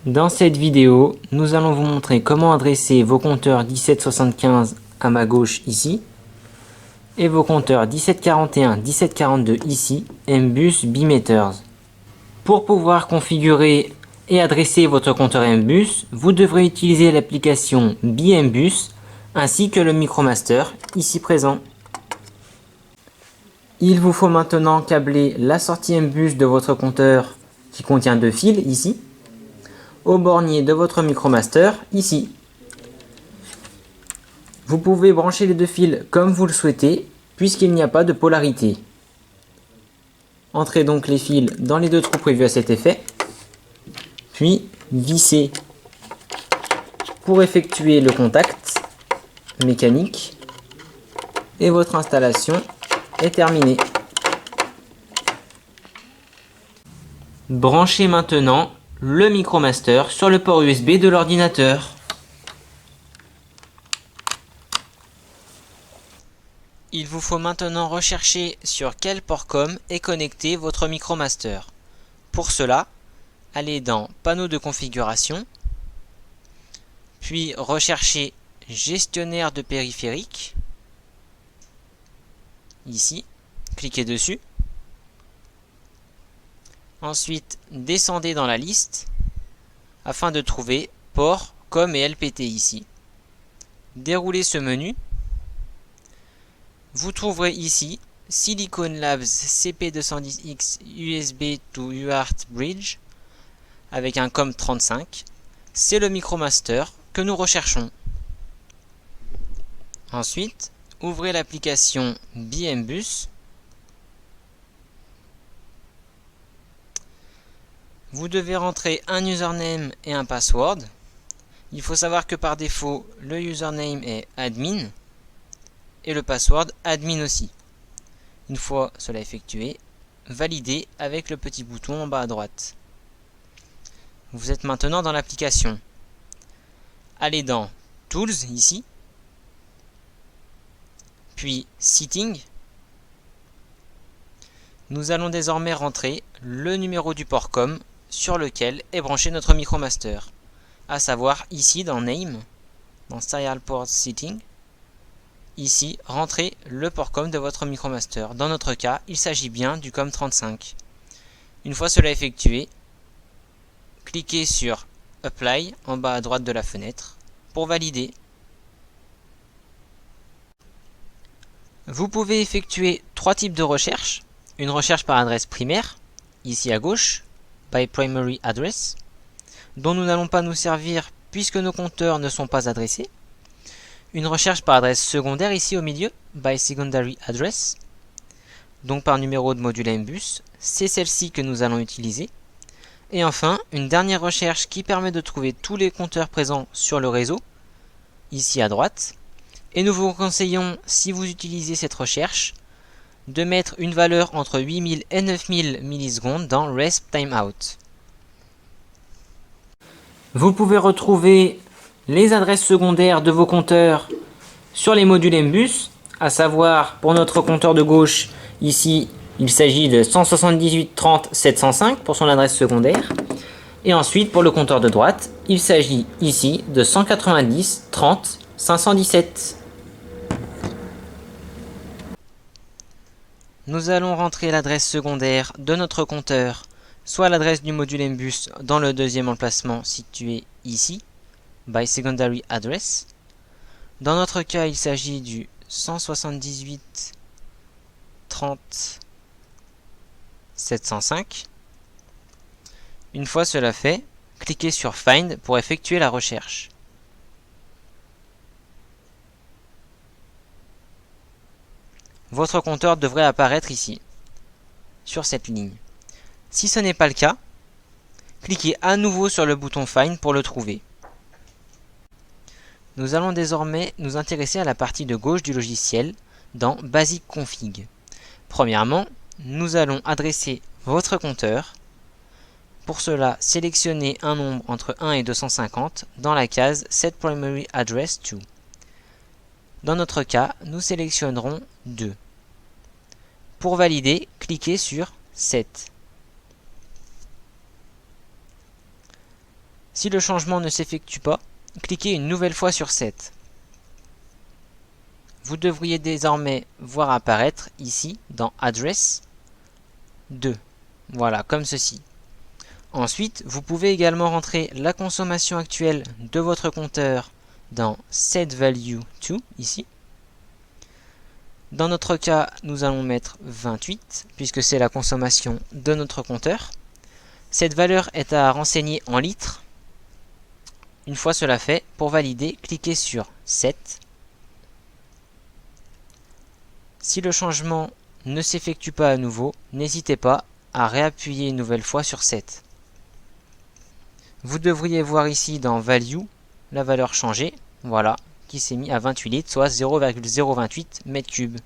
Dans cette vidéo, nous allons vous montrer comment adresser vos compteurs 1775 à ma gauche ici et vos compteurs 1741, 1742 ici, MBus Bimeters. Pour pouvoir configurer et adresser votre compteur MBus, vous devrez utiliser l'application BMBus ainsi que le Micromaster ici présent. Il vous faut maintenant câbler la sortie MBus de votre compteur qui contient 2 fils ici au bornier de votre Micromaster ici. Vous pouvez brancher les 2 fils comme vous le souhaitez puisqu'il n'y a pas de polarité. Entrez donc les fils dans les 2 trous prévus à cet effet, puis vissez pour effectuer le contact mécanique et votre installation est terminée. Branchez maintenant le Micromaster sur le port USB de l'ordinateur. Il vous faut maintenant rechercher sur quel port COM est connecté votre Micromaster. Pour cela, allez dans Panneau de configuration, puis recherchez Gestionnaire de périphériques. Ici, cliquez dessus. Ensuite, descendez dans la liste afin de trouver Port, COM et LPT ici. Déroulez ce menu. Vous trouverez ici Silicon Labs CP210X USB to UART Bridge avec un COM35. C'est le Micromaster que nous recherchons. Ensuite, ouvrez l'application BMBus. Vous devez rentrer un username et un password. Il faut savoir que par défaut, le username est admin et le password admin aussi. Une fois cela effectué, validez avec le petit bouton en bas à droite. Vous êtes maintenant dans l'application. Allez dans Tools ici, puis Setting. Nous allons désormais rentrer le numéro du port COM sur lequel est branché notre Micromaster, à savoir ici dans Name, dans Serial Port Setting. Ici, rentrez le port COM de votre Micromaster. Dans notre cas, il s'agit bien du COM35. Une fois cela effectué, cliquez sur Apply en bas à droite de la fenêtre pour valider. Vous pouvez effectuer 3 types de recherches. Une recherche par adresse primaire, ici à gauche, by primary address, dont nous n'allons pas nous servir puisque nos compteurs ne sont pas adressés. Une recherche par adresse secondaire ici au milieu, by secondary address, donc par numéro de module MBus, c'est celle-ci que nous allons utiliser. Et enfin, une dernière recherche qui permet de trouver tous les compteurs présents sur le réseau, ici à droite. Et nous vous conseillons, si vous utilisez cette recherche, de mettre une valeur entre 8000 et 9000 millisecondes dans Resp Timeout. Vous pouvez retrouver les adresses secondaires de vos compteurs sur les modules MBus, à savoir pour notre compteur de gauche, ici il s'agit de 178.30.705 pour son adresse secondaire. Et ensuite pour le compteur de droite, il s'agit ici de 190.30.517. Nous allons rentrer l'adresse secondaire de notre compteur, soit l'adresse du module MBus dans le deuxième emplacement situé ici, by secondary address. Dans notre cas, il s'agit du 178.30.705. Une fois cela fait, cliquez sur Find pour effectuer la recherche. Votre compteur devrait apparaître ici, sur cette ligne. Si ce n'est pas le cas, cliquez à nouveau sur le bouton Find pour le trouver. Nous allons désormais nous intéresser à la partie de gauche du logiciel dans Basic Config. Premièrement, nous allons adresser votre compteur. Pour cela, sélectionnez un nombre entre 1 et 250 dans la case Set Primary Address to. Dans notre cas, nous sélectionnerons 2. Pour valider, cliquez sur Set. Si le changement ne s'effectue pas, cliquez une nouvelle fois sur Set. Vous devriez désormais voir apparaître ici, dans Address, 2. Voilà, comme ceci. Ensuite, vous pouvez également rentrer la consommation actuelle de votre compteur dans setValue2, ici. Dans notre cas, nous allons mettre 28, puisque c'est la consommation de notre compteur. Cette valeur est à renseigner en litres. Une fois cela fait, pour valider, cliquez sur Set. Si le changement ne s'effectue pas à nouveau, n'hésitez pas à réappuyer une nouvelle fois sur Set. Vous devriez voir ici dans Value la valeur changée, voilà, qui s'est mis à 28 litres, soit 0,028 m3.